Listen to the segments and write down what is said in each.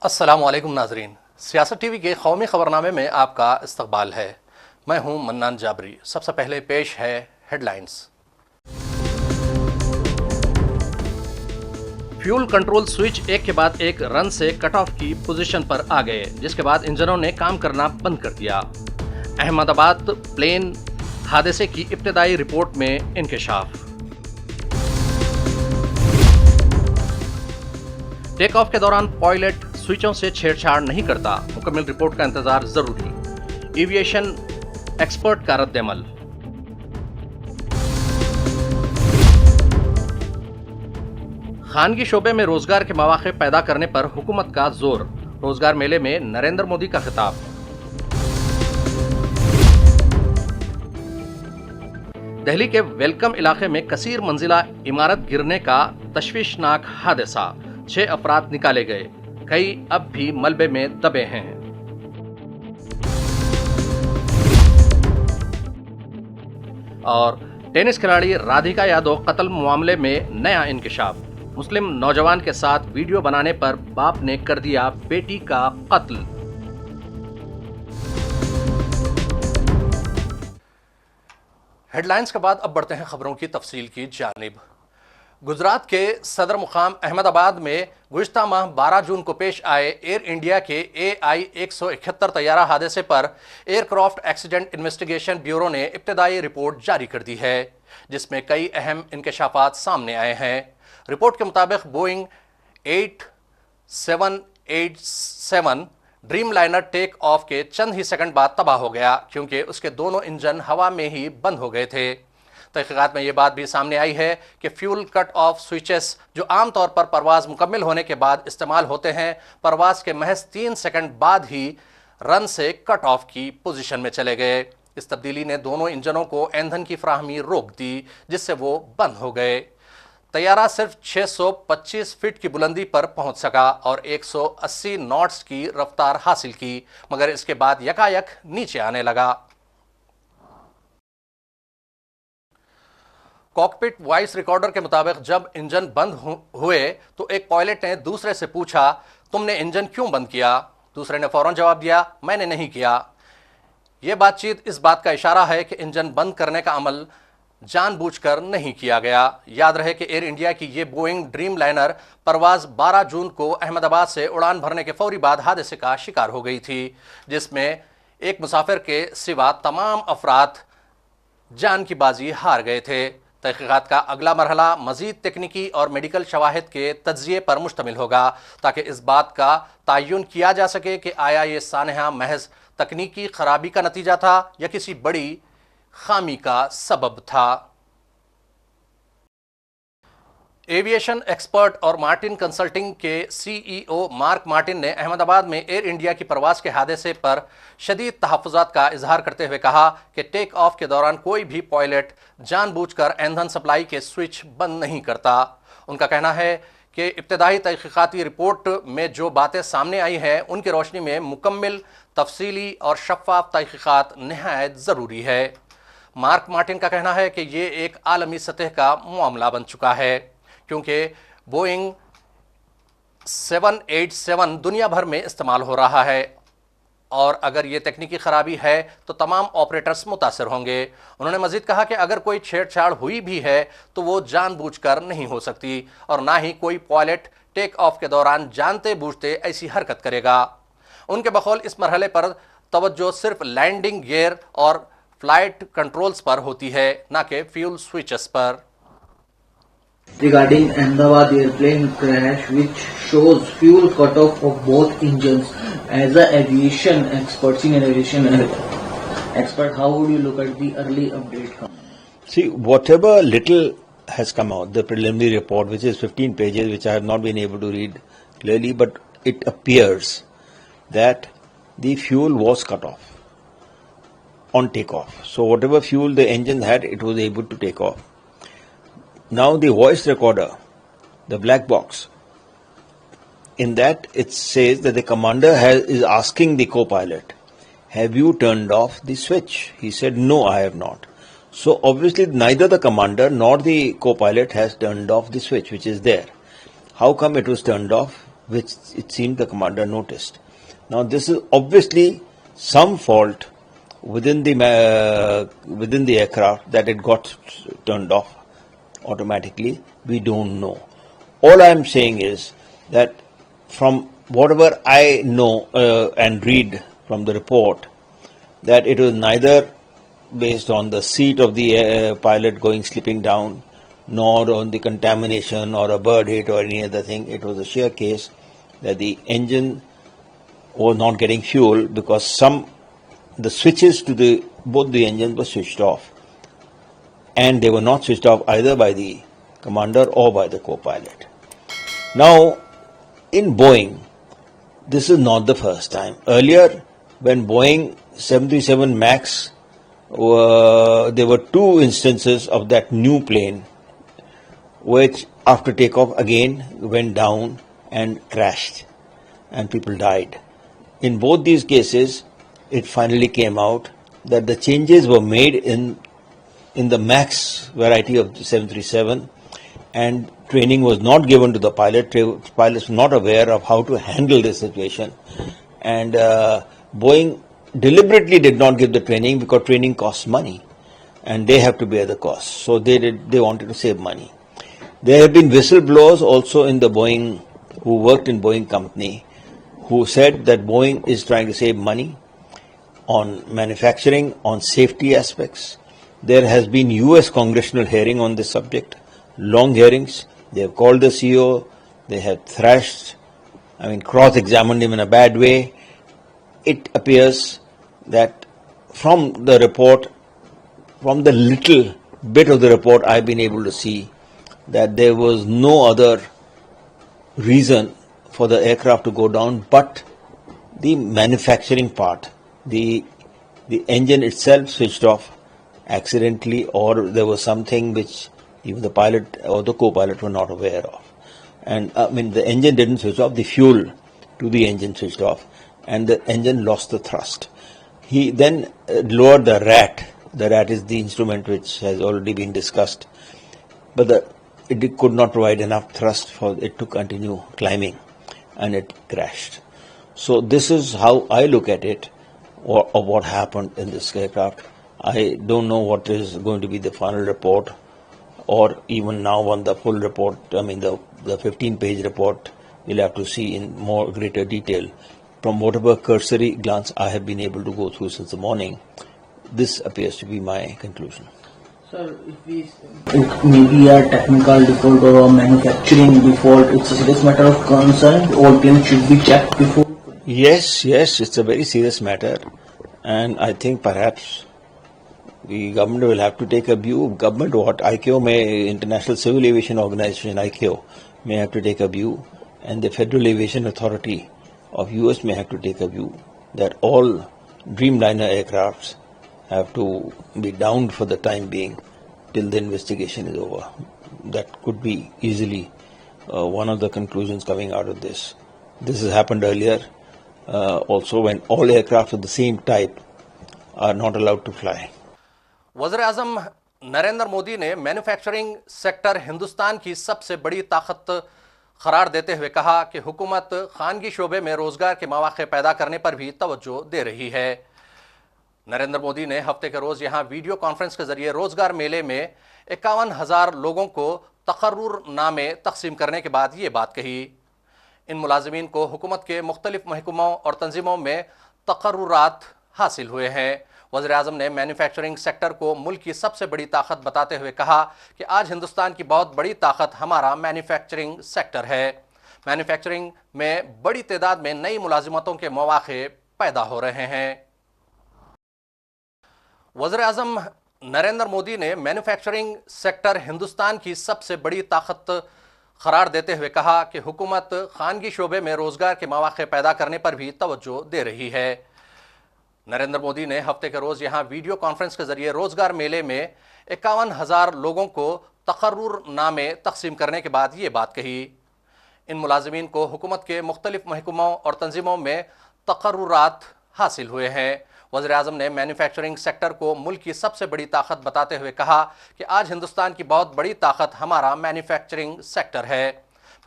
अस्सलाम वालेकुम नाजरीन, सियासत टीवी के कौमी खबरनामे में आपका इस्तकबाल है। मैं हूं मन्नान जाबरी। सबसे पहले पेश है हेडलाइंस। फ्यूल कंट्रोल स्विच एक के बाद एक रन से कट ऑफ की पोजीशन पर आ गए, जिसके बाद इंजनों ने काम करना बंद कर दिया। अहमदाबाद प्लेन हादसे की इब्तदाई रिपोर्ट में इंकशाफ। टेक ऑफ के दौरान पायलट स्विचों से छेड़छाड़ नहीं करता, मुकम्मल रिपोर्ट का इंतजार जरूरी। एविएशन एक्सपर्ट का रद्द-ए-अमल। खानगी शोबे में रोजगार के मौके पैदा करने पर हुकूमत का जोर, रोजगार मेले में नरेंद्र मोदी का खिताब। दिल्ली के वेलकम इलाके में कसीर मंजिला इमारत गिरने का तशवीशनाक हादसा, 6 अफराद निकाले गए, कई अब भी मलबे में दबे हैं। और टेनिस खिलाड़ी राधिका यादव कत्ल मामले में नया इंकशाफ। मुस्लिम नौजवान के साथ वीडियो बनाने पर बाप ने कर दिया बेटी का कत्ल। हेडलाइंस के बाद अब बढ़ते हैं खबरों की तफसील की जानिब। गुजरात के सदर मुकाम अहमदाबाद में गुज़िश्ता माह 12 जून को पेश आए एयर इंडिया के AI-171 तैयारा हादसे पर एयरक्राफ्ट एक्सीडेंट इन्वेस्टिगेशन ब्यूरो ने इब्तदाई रिपोर्ट जारी कर दी है, जिसमें कई अहम इंकशाफात सामने आए हैं। रिपोर्ट के मुताबिक Boeing 8787 Dreamliner take off के चंद ही सेकंड बाद तबाह हो गया, क्योंकि उसके दोनों इंजन हवा में ही बंद हो गए थे। तहकीकात में यह बात भी सामने आई है कि फ्यूल कट ऑफ स्विचेस, जो आमतौर पर परवाज मुकम्मल होने के बाद इस्तेमाल होते हैं, परवाज के महज 3 सेकंड बाद ही रन से कट ऑफ की पोजीशन में चले गए। इस तब्दीली ने दोनों इंजनों को ईंधन की फराहमी रोक दी, जिससे वो बंद हो गए। तैयारा सिर्फ 625 फीट की बुलंदी पर पहुंच सका और 180 नॉट्स की रफ्तार हासिल की, मगर इसके बाद यकायक नीचे आने लगा। कॉकपिट वॉइस रिकॉर्डर के मुताबिक जब इंजन बंद हुए तो एक पायलट ने दूसरे से पूछा, तुमने इंजन क्यों बंद किया? दूसरे ने फौरन जवाब दिया, मैंने नहीं किया। यह बातचीत इस बात का इशारा है कि इंजन बंद करने का अमल जानबूझकर नहीं किया गया। याद रहे कि एयर इंडिया की यह बोइंग ड्रीम लाइनर परवाज 12 जून को अहमदाबाद से उड़ान भरने के फौरी बाद हादसे का शिकार हो गई थी, जिसमें एक मुसाफिर के सिवा तमाम अफराद जान की बाजी हार गए थे। तहकीकात का अगला मरहला मजीद तकनीकी और मेडिकल शवाहिद के तज्जिए पर मुश्तमिल होगा, ताकि इस बात का तयन किया जा सके कि आया ये सानहा महज तकनीकी खराबी का नतीजा था या किसी बड़ी खामी का सबब था। एविएशन एक्सपर्ट और मार्टिन कंसल्टिंग के CEO मार्क मार्टिन ने अहमदाबाद में एयर इंडिया की परवाज के हादसे पर शदीद तहफ़्फ़ुज़ात का इजहार करते हुए कहा कि टेक ऑफ के दौरान कोई भी पायलट जानबूझकर ईंधन सप्लाई के स्विच बंद नहीं करता। उनका कहना है कि इब्तदाई तहक़ीक़ाती रिपोर्ट में जो बातें सामने आई हैं, उनकी रोशनी में मुकम्मल, तफसीली और शफ़ाफ़ तहक़ीक़ात नहायत ज़रूरी है। मार्क मार्टिन का कहना है कि ये एक आलमी सतह का मामला बन चुका है, क्योंकि बोइंग 787 दुनिया भर में इस्तेमाल हो रहा है और अगर ये तकनीकी खराबी है तो तमाम ऑपरेटर्स मुतासर होंगे। उन्होंने मजीद कहा कि अगर कोई छेड़छाड़ हुई भी है तो वो जानबूझकर नहीं हो सकती और ना ही कोई पायलट टेक ऑफ के दौरान जानते बूझते ऐसी हरकत करेगा। उनके बकौल इस मरहले पर तवज्जो सिर्फ लैंडिंग गियर और फ्लाइट कंट्रोल्स पर होती है, ना कि फ्यूल स्विचेस पर। Regarding Ahmedabad airplane crash, which shows fuel cutoff of both engines, as an aviation expert, senior aviation expert, how would you look at the early update? See, whatever little has come out, the preliminary report, which is 15 pages, which I have not been able to read clearly, but it appears that the fuel was cut off on takeoff. So whatever fuel the engine had, it was able to take off. Now the voice recorder, the black box, in that it says that the commander is asking the co-pilot, have you turned off the switch? He said, no, I have not. So obviously neither the commander nor the co-pilot has turned off the switch which is there. How come it was turned off? which it seemed the commander noticed. Now, this is obviously some fault within the aircraft that it got turned off automatically. We don't know. All I am saying is that from whatever I know and read from the report, that it was neither based on the seat of the pilot going slipping down, nor on the contamination or a bird hit or any other thing. It was a sheer case that the engine was not getting fuel because the switches to both the engines were switched off, and they were not switched off either by the commander or by the co-pilot. Now, in Boeing, this is not the first time. Earlier, when Boeing 737 MAX, there were two instances of that new plane, which after takeoff again went down and crashed, and people died. In both these cases, it finally came out that the changes were made in the MAX variety of the 737, and training was not given to the pilot. Pilots were not aware of how to handle this situation, and Boeing deliberately did not give the training because training costs money, and they have to bear the cost. So they wanted to save money. There have been whistleblowers also in the Boeing who worked in Boeing company who said that Boeing is trying to save money on manufacturing, on safety aspects. There has been US congressional hearing on this subject, long hearings. They have called the CEO, they have cross-examined him in a bad way. It appears that from the report, from the little bit of the report I've been able to see, that there was no other reason for the aircraft to go down but the manufacturing part. The engine itself switched off accidentally, or there was something which even the pilot or the co-pilot were not aware of. And the engine didn't switch off, the fuel to the engine switched off, and the engine lost the thrust. He then lowered the RAT. The RAT is the instrument which has already been discussed, but it could not provide enough thrust for it to continue climbing, and it crashed. So this is how I look at it, or what happened in this aircraft. I don't know what is going to be the final report, or even now on the full report, the 15-page report, we'll have to see in more greater detail. From whatever cursory glance I have been able to go through since the morning, this appears to be my conclusion. Sir, it may be a technical default or a manufacturing default. It's a serious matter of concern. All planes should be checked before. Yes, it's a very serious matter, and I think perhaps the government will have to take a view. Government what? ICAO International Civil Aviation Organization, ICAO, may have to take a view, and the Federal Aviation Authority of US may have to take a view that all Dreamliner aircrafts have to be downed for the time being till the investigation is over. That could be easily one of the conclusions coming out of this. This has happened earlier, also when all aircraft of the same type are not allowed to fly. वज़ीर आज़म नरेंद्र मोदी ने manufacturing sector Hindustan की सबसे बड़ी ताकत करार देते हुए कहा कि हुकूमत खानगी शोबे में रोजगार के मौके पैदा करने पर भी तवज्जो दे रही है। नरेंद्र मोदी ने हफ्ते के रोज यहां वीडियो कॉन्फ्रेंस के जरिए रोजगार मेले में 51,000 लोगों को तकर्रुरनामे तकसीम करने के बाद ये बात कही। इन मुलाजिमीन को हुकूमत के मुख्तलिफ महकमों और तंजीमों में तकर्रुरात हासिल हुए हैं। वज़ीर आज़म ने मैन्युफैक्चरिंग सेक्टर को मुल्क की सबसे बड़ी ताकत बताते हुए कहा कि आज हिंदुस्तान की बहुत बड़ी ताकत हमारा मैन्युफैक्चरिंग सेक्टर है। मैन्युफैक्चरिंग में बड़ी तादाद में नई मुलाजिमतों के मौके पैदा हो रहे हैं। वज़ीर आज़म नरेंद्र मोदी ने मैन्युफैक्चरिंग सेक्टर हिंदुस्तान की सबसे बड़ी ताकत करार देते हुए कहा कि हुकूमत खानगी शोबे में रोजगार के मौके पैदा करने पर भी तवज्जो दे रही है। नरेंद्र मोदी ने हफ्ते के रोज यहां वीडियो कॉन्फ्रेंस के जरिए रोजगार मेले में 51,000 लोगों को तकर्रुरनामे तकसीम करने के बाद ये बात कही। इन मुलाजिमीन को हुकूमत के मुख्तलिफ महकमों और तंजीमों में तकर्रुरात हासिल हुए हैं। वज़ीर आज़म ने मैन्युफैक्चरिंग सेक्टर को मुल्क की सबसे बड़ी ताकत बताते हुए कहा कि आज हिंदुस्तान की बहुत बड़ी ताकत हमारा मैन्युफैक्चरिंग सेक्टर है।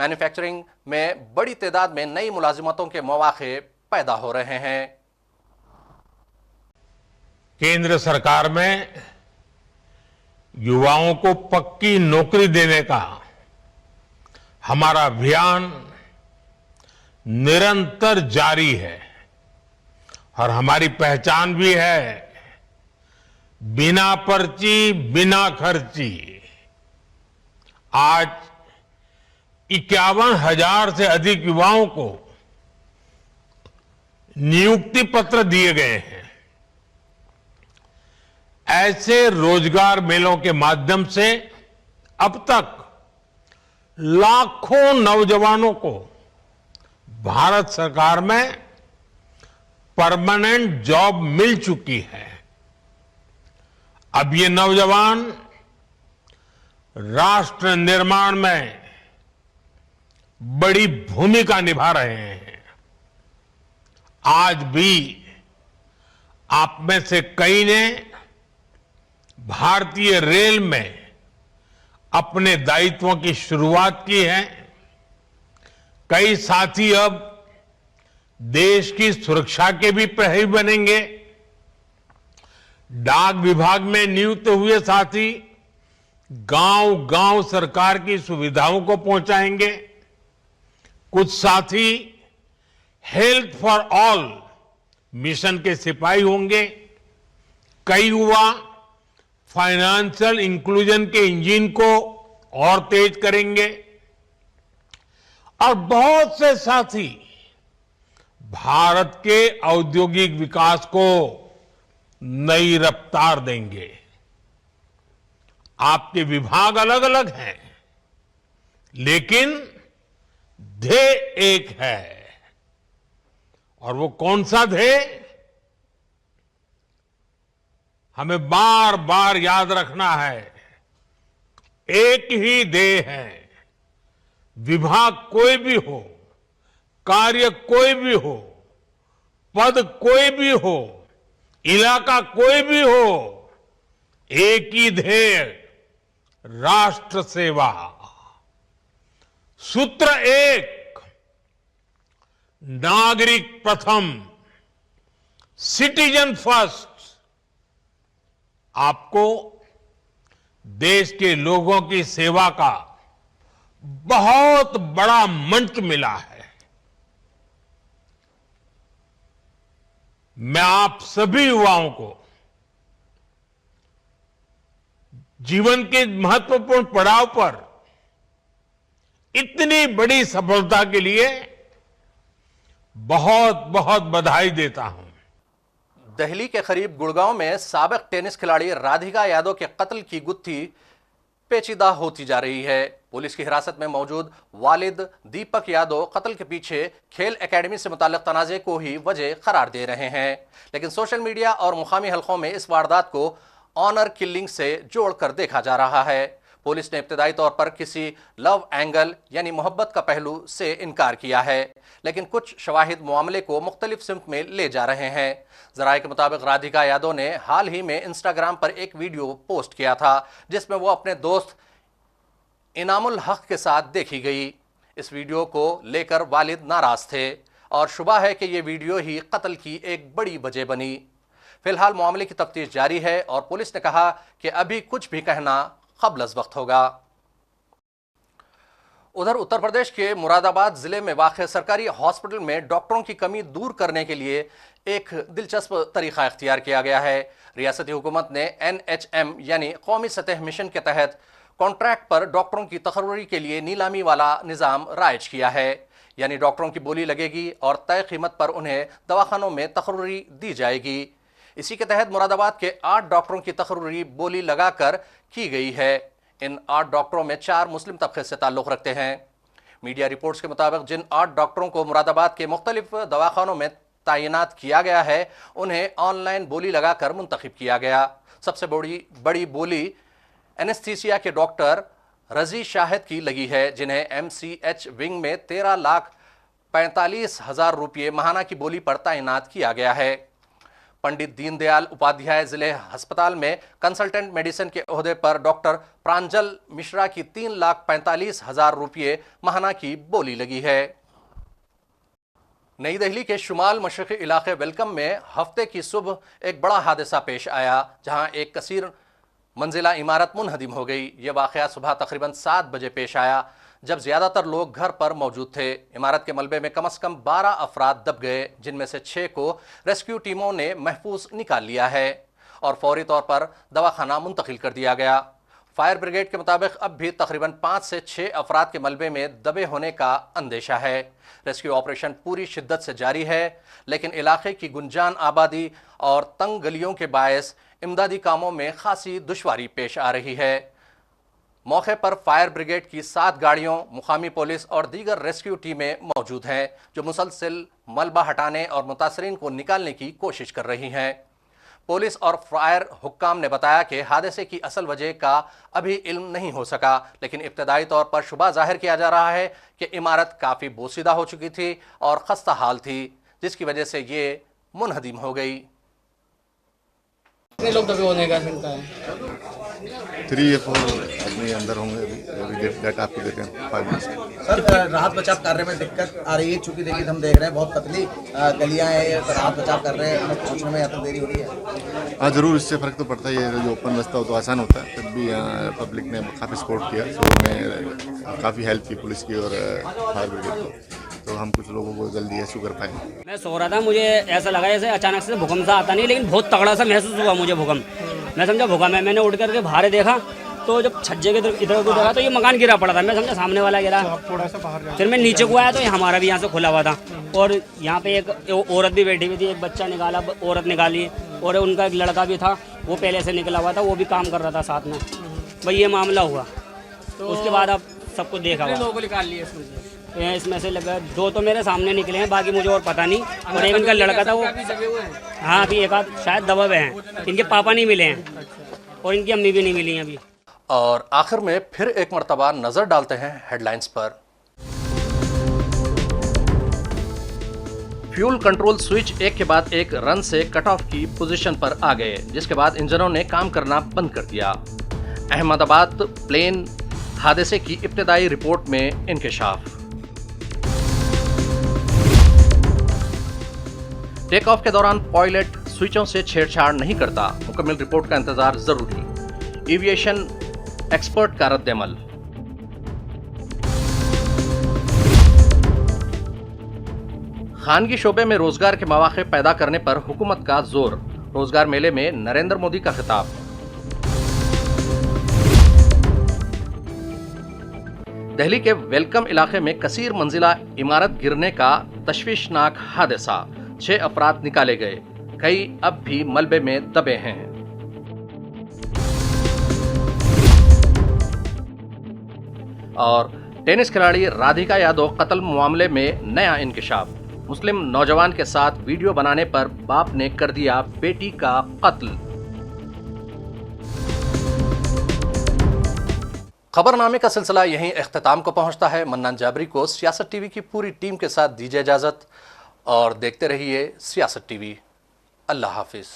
मैन्युफैक्चरिंग में बड़ी तादाद में नई मुलाजिमतों के मौके पैदा हो रहे हैं। केंद्र सरकार में युवाओं को पक्की नौकरी देने का हमारा अभियान निरंतर जारी है और हमारी पहचान भी है बिना पर्ची बिना खर्ची। आज 51,000 से अधिक युवाओं को नियुक्ति पत्र दिए गए हैं। ऐसे रोजगार मेलों के माध्यम से अब तक लाखों नौजवानों को भारत सरकार में परमानेंट जॉब मिल चुकी है। अब ये नौजवान राष्ट्र निर्माण में बड़ी भूमिका निभा रहे हैं। आज भी आप में से कई ने भारतीय रेल में अपने दायित्वों की शुरुआत की है। कई साथी अब देश की सुरक्षा के भी प्रहरी बनेंगे। डाक विभाग में नियुक्त हुए साथी गांव-गांव सरकार की सुविधाओं को पहुंचाएंगे। कुछ साथी हेल्थ फॉर ऑल मिशन के सिपाही होंगे। कई युवा फाइनेंशियल इंक्लूजन के इंजन को और तेज करेंगे और बहुत से साथी भारत के औद्योगिक विकास को नई रफ्तार देंगे। आपके विभाग अलग अलग हैं, लेकिन ध्येय एक है। और वो कौन सा ध्येय? हमें बार बार याद रखना है, एक ही ध्येय है। विभाग कोई भी हो, कार्य कोई भी हो, पद कोई भी हो, इलाका कोई भी हो, एक ही ध्येय, राष्ट्र सेवा। सूत्र एक, नागरिक प्रथम, सिटीजन फर्स्ट। आपको देश के लोगों की सेवा का बहुत बड़ा मंच मिला है। मैं आप सभी युवाओं को जीवन के महत्वपूर्ण पड़ाव पर इतनी बड़ी सफलता के लिए बहुत बहुत बधाई देता हूं। दिल्ली के करीब गुड़गांव में साबिक टेनिस खिलाड़ी राधिका यादव के कत्ल की गुत्थी पेचीदा होती जा रही है। पुलिस की हिरासत में मौजूद वालिद दीपक यादव कत्ल के पीछे खेल एकेडमी से मुताल्लिक तनाज़े को ही वजह करार दे रहे हैं, लेकिन सोशल मीडिया और मुकामी हलकों में इस वारदात को ऑनर किलिंग से जोड़कर देखा जा रहा है। पुलिस ने इब्तदाई तौर पर किसी लव एंगल यानी मोहब्बत का पहलू से इनकार किया है, लेकिन कुछ शवाहिद मामले को मुख्तलिफ सिमत में ले जा रहे हैं। जराये के मुताबिक राधिका यादव ने हाल ही में इंस्टाग्राम पर एक वीडियो पोस्ट किया था जिसमें वो अपने दोस्त इनामुल हक के साथ देखी गई। इस वीडियो को लेकर वालिद नाराज थे और शुबा है कि ये वीडियो ही कत्ल की एक बड़ी वजह बनी। फिलहाल मामले की तफ्तीश जारी है और पुलिस ने कहा कि अभी कुछ भी कहना क़ब्ल अज़ वक्त होगा। उधर उत्तर प्रदेश के मुरादाबाद जिले में वाक़ सरकारी हॉस्पिटल में डॉक्टरों की कमी दूर करने के लिए एक दिलचस्प तरीका इख्तियार किया गया है। रियासती हुकूमत ने NHM यानी कौमी सतह मिशन के तहत कॉन्ट्रैक्ट पर डॉक्टरों की तकर्री के लिए नीलामी वाला निज़ाम राइज किया है, यानी डॉक्टरों की बोली लगेगी और तय कीमत पर उन्हें दवाखानों में तकर्री दी जाएगी। इसी के तहत मुरादाबाद के 8 डॉक्टरों की तकर्री बोली लगाकर की गई है। इन 8 डॉक्टरों में 4 मुस्लिम तबके से ताल्लुक़ रखते हैं। मीडिया रिपोर्ट्स के मुताबिक जिन 8 डॉक्टरों को मुरादाबाद के मुख्तलिफ दवाखानों में तैनात किया गया है, उन्हें ऑनलाइन बोली लगाकर मुंतखब किया गया। सबसे बड़ी बोली एनेस्थीसिया के डॉक्टर रजी शाहिद की लगी है, जिन्हें MCH विंग में 13,45,000 रुपये माहाना की बोली पर तैनात किया गया है। पंडित दीनदयाल उपाध्याय जिले अस्पताल में कंसल्टेंट मेडिसिन के ओहदे पर डॉक्टर प्रांजल मिश्रा की 3,45,000 रुपये माहाना की बोली लगी है। नई दिल्ली के शुमाल मशरक़ी इलाके वेलकम में हफ्ते की सुबह एक बड़ा हादसा पेश आया, जहां एक कसीर मंजिला इमारत मुनहदिम हो गई। ये वाक़या सुबह तकरीबन 7 बजे पेश आया, जब ज़्यादातर लोग घर पर मौजूद थे। इमारत के मलबे में कम से कम 12 अफराद दब गए, जिनमें से 6 को रेस्क्यू टीमों ने महफूज निकाल लिया है और फौरी तौर पर दवाखाना मुंतकिल कर दिया गया। फायर ब्रिगेड के मुताबिक अब भी तकरीबन 5 से 6 अफराद के मलबे में दबे होने का अंदेशा है। रेस्क्यू ऑपरेशन पूरी शिद्दत से जारी है, लेकिन इलाके की गुंजान आबादी और तंग गलियों के बायस इमदादी कामों में खासी दुश्वारी पेश आ रही है। मौके पर फायर ब्रिगेड की 7 गाड़ियों, मुकामी पुलिस और दीगर रेस्क्यू टीमें मौजूद हैं, जो मुसलसल मलबा हटाने और मुतासरीन को निकालने की कोशिश कर रही हैं। पुलिस और फायर हुक्काम ने बताया कि हादसे की असल वजह का अभी इल्म नहीं हो सका, लेकिन इब्तदाई तौर पर शुबा जाहिर किया जा रहा है कि इमारत काफ़ी बोसीदा हो चुकी थी और खस्ता हाल थी, जिसकी वजह से ये मुनहदिम हो गई। कितने लोग दबे होने का शंका है? 3 या 4 आदमी अंदर होंगे। अभी डेट आपको देते हैं 5 मिनट्स में। सर, राहत बचाव कार्य में दिक्कत आ रही है, चूंकि देखिए हम देख रहे हैं बहुत पतली गलियां हैं, तो राहत बचाव कर रहे हैं, पहुंचने में या तो देरी हो रही है। हाँ, ज़रूर इससे फ़र्क तो पड़ता ही है। जो ओपन रास्ता हो तो आसान होता है, तब भी यहाँ पब्लिक ने काफ़ी सपोर्ट किया, शुरू में काफ़ी हेल्प की पुलिस की और फायर ब्रिगेड को, तो हम कुछ लोगों को जल्दी रेस्क्यू कर पाए। मैं सो रहा था, मुझे ऐसा लगा जैसे अचानक से भूकंप सा आता नहीं, लेकिन बहुत तगड़ा सा महसूस हुआ मुझे भूकंप। मैं समझा भूकंप है। मैंने उठ करके बाहर देखा तो जब छज्जे के इधर उधर देखा तो ये मकान गिरा पड़ा था। मैं समझा सामने वाला गिरा। फिर मैं नीचे को आया तो हमारा भी यहाँ से खुला हुआ था और यहाँ पे एक औरत भी बैठी हुई थी। एक बच्चा निकाला, औरत निकाली और उनका एक लड़का भी था, वो पहले से निकला हुआ था, वो भी काम कर रहा था साथ में। भाई ये मामला हुआ। तो उसके बाद अब सबको देखा हुआ। लोगों को निकाल लिए इसमें से लगा 2 तो मेरे सामने निकले हैं, बाकी मुझे और पता नहीं। और एक इनका लड़का था वो, हाँ अभी एक आध शायद दबे हुए हैं। इनके पापा नहीं मिले हैं और इनकी अम्मी भी नहीं मिली हैं अभी। और आखिर में फिर एक मर्तबा नजर डालते हैं हेडलाइंस पर। फ्यूल कंट्रोल स्विच एक के बाद एक रन से कट ऑफ की पोजीशन पर आ गए, जिसके बाद इंजनों ने काम करना बंद कर दिया। अहमदाबाद प्लेन हादसे की इब्तदाई रिपोर्ट में इंकशाफ। टेक ऑफ के दौरान पायलट स्विचों से छेड़छाड़ नहीं करता, मुकम्मल रिपोर्ट का इंतजार जरूरी। एविएशन एक्सपर्ट का रद्द-ए-अमल। खानगी शोबे में रोजगार के मौके पैदा करने पर हुकूमत का जोर, रोजगार मेले में नरेंद्र मोदी का खिताब। दिल्ली के वेलकम इलाके में कसीर मंजिला इमारत गिरने का तशवीशनाक हादसा, 6 अफराद निकाले गए, कई अब भी मलबे में दबे हैं। और टेनिस खिलाड़ी राधिका यादव कत्ल मामले में नया इंकशाफ। मुस्लिम नौजवान के साथ वीडियो बनाने पर बाप ने कर दिया बेटी का कत्ल। खबरनामे का सिलसिला यहीं इख्तिताम को पहुंचता है। मन्नान जाबरी को सियासत टीवी की पूरी टीम के साथ दीजिए इजाजत और देखते रहिए सियासत टीवी। अल्लाह हाफिज।